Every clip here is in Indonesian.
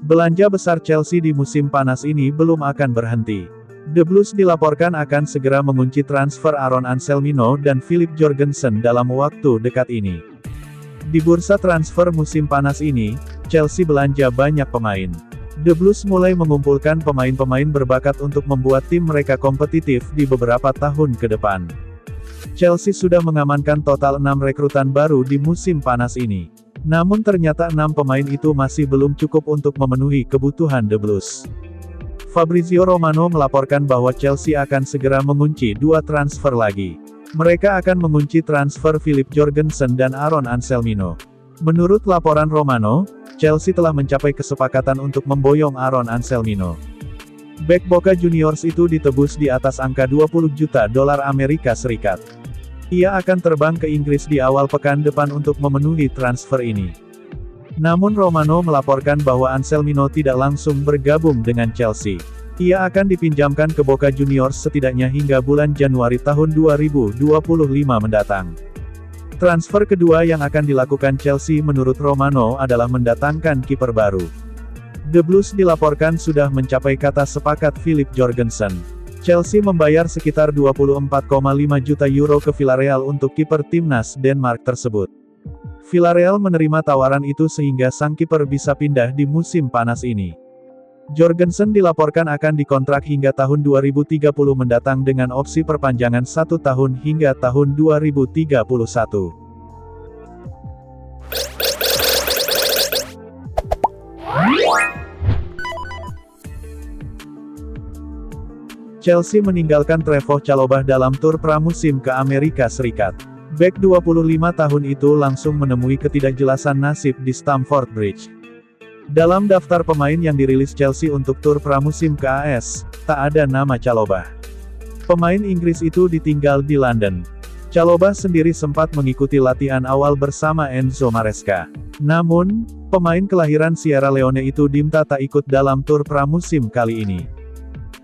Belanja besar Chelsea di musim panas ini belum akan berhenti. The Blues dilaporkan akan segera mengunci transfer Aaron Anselmino dan Philip Jorgensen dalam waktu dekat ini. Di bursa transfer musim panas ini, Chelsea belanja banyak pemain. The Blues mulai mengumpulkan pemain-pemain berbakat untuk membuat tim mereka kompetitif di beberapa tahun ke depan. Chelsea sudah mengamankan total 6 rekrutan baru di musim panas ini. Namun ternyata 6 pemain itu masih belum cukup untuk memenuhi kebutuhan The Blues. Fabrizio Romano melaporkan bahwa Chelsea akan segera mengunci 2 transfer lagi. Mereka akan mengunci transfer Philip Jorgensen dan Aaron Anselmino. Menurut laporan Romano, Chelsea telah mencapai kesepakatan untuk memboyong Aaron Anselmino. Bek Boca Juniors itu ditebus di atas angka 20 juta dolar Amerika Serikat. Ia akan terbang ke Inggris di awal pekan depan untuk memenuhi transfer ini. Namun Romano melaporkan bahwa Anselmino tidak langsung bergabung dengan Chelsea. Ia akan dipinjamkan ke Boca Juniors setidaknya hingga bulan Januari tahun 2025 mendatang. Transfer kedua yang akan dilakukan Chelsea menurut Romano adalah mendatangkan kiper baru. The Blues dilaporkan sudah mencapai kata sepakat Philip Jorgensen. Chelsea membayar sekitar 24,5 juta euro ke Villarreal untuk kiper timnas Denmark tersebut. Villarreal menerima tawaran itu sehingga sang kiper bisa pindah di musim panas ini. Jorgensen dilaporkan akan dikontrak hingga tahun 2030 mendatang dengan opsi perpanjangan 1 tahun hingga tahun 2031. Chelsea meninggalkan Trevoh Chalobah dalam tur pramusim ke Amerika Serikat. Bek 25 tahun itu langsung menemui ketidakjelasan nasib di Stamford Bridge. Dalam daftar pemain yang dirilis Chelsea untuk tur pramusim ke AS, tak ada nama Chalobah. Pemain Inggris itu ditinggal di London. Chalobah sendiri sempat mengikuti latihan awal bersama Enzo Maresca. Namun, pemain kelahiran Sierra Leone itu diminta tak ikut dalam tur pramusim kali ini.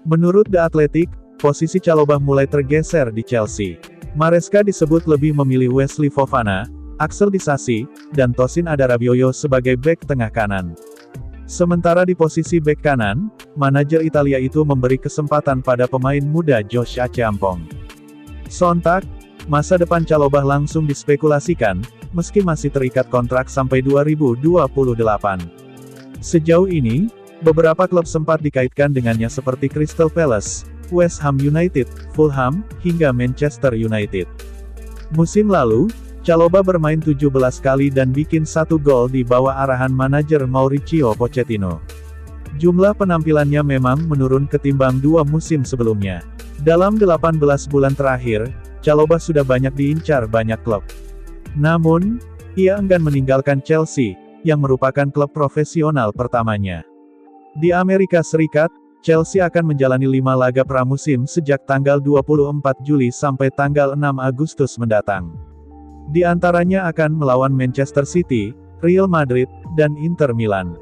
Menurut The Athletic, posisi Chalobah mulai tergeser di Chelsea. Maresca disebut lebih memilih Wesley Fofana, Axel Disasi, dan Tosin Adarabioyo sebagai bek tengah kanan. Sementara di posisi bek kanan, manajer Italia itu memberi kesempatan pada pemain muda Josh Achampong. Sontak, masa depan Chalobah langsung dispekulasikan, meski masih terikat kontrak sampai 2028. Sejauh ini, beberapa klub sempat dikaitkan dengannya seperti Crystal Palace, West Ham United, Fulham, hingga Manchester United. Musim lalu, Chalobah bermain 17 kali dan bikin 1 gol di bawah arahan manajer Mauricio Pochettino. Jumlah penampilannya memang menurun ketimbang 2 musim sebelumnya. Dalam 18 bulan terakhir, Chalobah sudah banyak diincar banyak klub. Namun, ia enggan meninggalkan Chelsea, yang merupakan klub profesional pertamanya. Di Amerika Serikat, Chelsea akan menjalani 5 laga pramusim sejak tanggal 24 Juli sampai tanggal 6 Agustus mendatang. Di antaranya akan melawan Manchester City, Real Madrid, dan Inter Milan.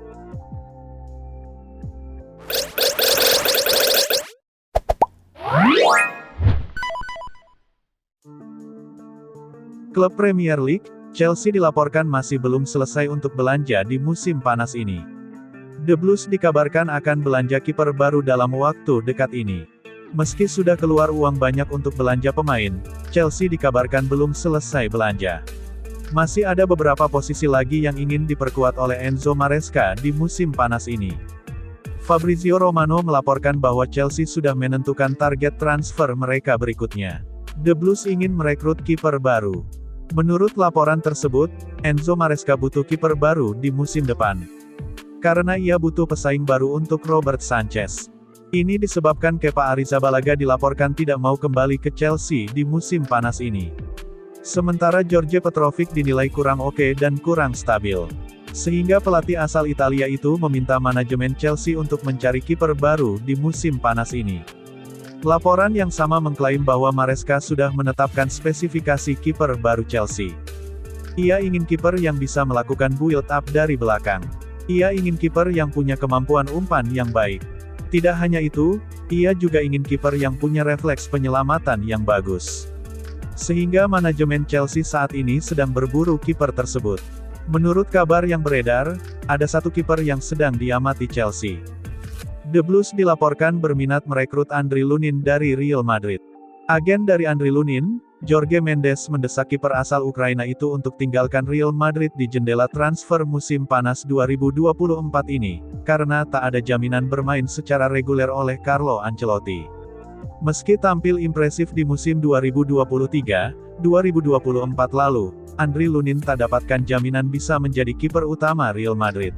Klub Premier League, Chelsea dilaporkan masih belum selesai untuk belanja di musim panas ini. The Blues dikabarkan akan belanja kiper baru dalam waktu dekat ini. Meski sudah keluar uang banyak untuk belanja pemain, Chelsea dikabarkan belum selesai belanja. Masih ada beberapa posisi lagi yang ingin diperkuat oleh Enzo Maresca di musim panas ini. Fabrizio Romano melaporkan bahwa Chelsea sudah menentukan target transfer mereka berikutnya. The Blues ingin merekrut kiper baru. Menurut laporan tersebut, Enzo Maresca butuh kiper baru di musim depan. Karena ia butuh pesaing baru untuk Robert Sanchez. Ini disebabkan Kepa Arrizabalaga dilaporkan tidak mau kembali ke Chelsea di musim panas ini. Sementara George Petrovic dinilai kurang oke dan kurang stabil. Sehingga pelatih asal Italia itu meminta manajemen Chelsea untuk mencari kiper baru di musim panas ini. Laporan yang sama mengklaim bahwa Maresca sudah menetapkan spesifikasi kiper baru Chelsea. Ia ingin kiper yang bisa melakukan build up dari belakang. Ia ingin kiper yang punya kemampuan umpan yang baik. Tidak hanya itu, ia juga ingin kiper yang punya refleks penyelamatan yang bagus. Sehingga manajemen Chelsea saat ini sedang berburu kiper tersebut. Menurut kabar yang beredar, ada satu kiper yang sedang diamati Chelsea. The Blues dilaporkan berminat merekrut Andriy Lunin dari Real Madrid. Agen dari Andriy Lunin, Jorge Mendes mendesak kiper asal Ukraina itu untuk tinggalkan Real Madrid di jendela transfer musim panas 2024 ini, karena tak ada jaminan bermain secara reguler oleh Carlo Ancelotti. Meski tampil impresif di musim 2023-2024 lalu, Andriy Lunin tak dapatkan jaminan bisa menjadi kiper utama Real Madrid.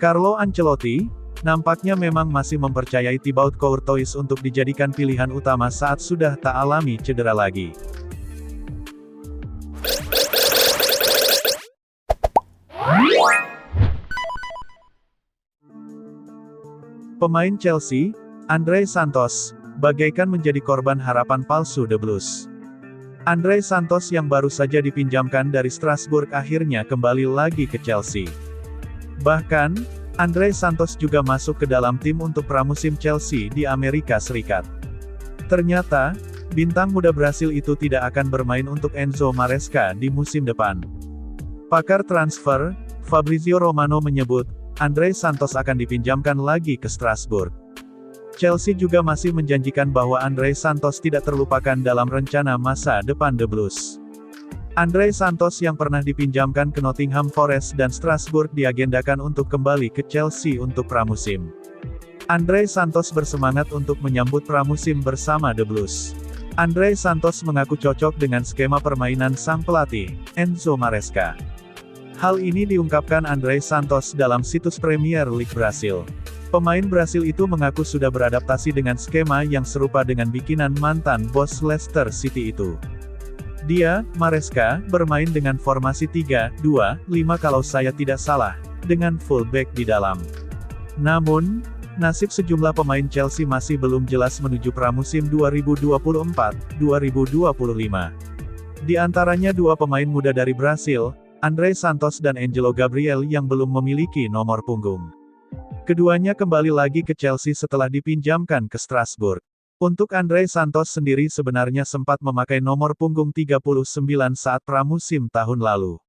Carlo Ancelotti nampaknya memang masih mempercayai Thibaut Courtois untuk dijadikan pilihan utama saat sudah tak alami cedera lagi. Pemain Chelsea, Andrey Santos, bagaikan menjadi korban harapan palsu The Blues. Andrey Santos yang baru saja dipinjamkan dari Strasbourg akhirnya kembali lagi ke Chelsea. Bahkan, Andrey Santos juga masuk ke dalam tim untuk pramusim Chelsea di Amerika Serikat. Ternyata, bintang muda Brasil itu tidak akan bermain untuk Enzo Maresca di musim depan. Pakar transfer, Fabrizio Romano menyebut, Andrey Santos akan dipinjamkan lagi ke Strasbourg. Chelsea juga masih menjanjikan bahwa Andrey Santos tidak terlupakan dalam rencana masa depan The Blues. Andrey Santos yang pernah dipinjamkan ke Nottingham Forest dan Strasbourg diagendakan untuk kembali ke Chelsea untuk pramusim. Andrey Santos bersemangat untuk menyambut pramusim bersama The Blues. Andrey Santos mengaku cocok dengan skema permainan sang pelatih, Enzo Maresca. Hal ini diungkapkan Andrey Santos dalam situs Premier League Brasil. Pemain Brasil itu mengaku sudah beradaptasi dengan skema yang serupa dengan bikinan mantan bos Leicester City itu. Dia, Maresca, bermain dengan formasi 3-2-5 kalau saya tidak salah, dengan fullback di dalam. Namun, nasib sejumlah pemain Chelsea masih belum jelas menuju pramusim 2024-2025. Di antaranya dua pemain muda dari Brasil, Andrey Santos dan Angelo Gabriel yang belum memiliki nomor punggung. Keduanya kembali lagi ke Chelsea setelah dipinjamkan ke Strasbourg. Untuk Andrey Santos sendiri sebenarnya sempat memakai nomor punggung 39 saat pramusim tahun lalu.